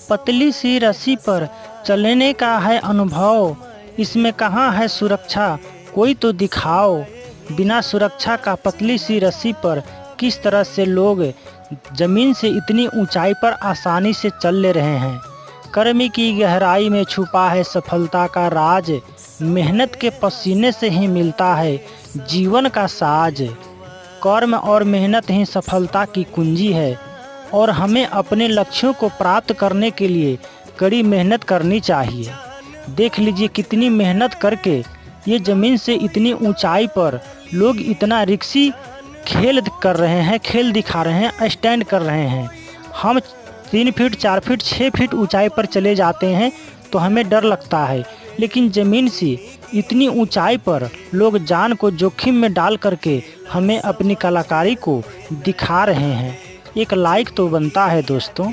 पतली सी रस्सी पर चलने का है अनुभव, इसमें कहाँ है सुरक्षा, कोई तो दिखाओ। बिना सुरक्षा का पतली सी रस्सी पर किस तरह से लोग जमीन से इतनी ऊंचाई पर आसानी से चल ले रहे हैं। कर्म की गहराई में छुपा है सफलता का राज, मेहनत के पसीने से ही मिलता है जीवन का साज। कर्म और मेहनत ही सफलता की कुंजी है और हमें अपने लक्ष्यों को प्राप्त करने के लिए कड़ी मेहनत करनी चाहिए। देख लीजिए कितनी मेहनत करके ये ज़मीन से इतनी ऊंचाई पर लोग इतना रिक्सी खेल कर रहे हैं, खेल दिखा रहे हैं, स्टैंड कर रहे हैं। हम 3 फीट 4 फीट 6 फीट ऊंचाई पर चले जाते हैं तो हमें डर लगता है, लेकिन ज़मीन से इतनी ऊंचाई पर लोग जान को जोखिम में डाल करके हमें अपनी कलाकारी को दिखा रहे हैं। एक लाइक तो बनता है दोस्तों।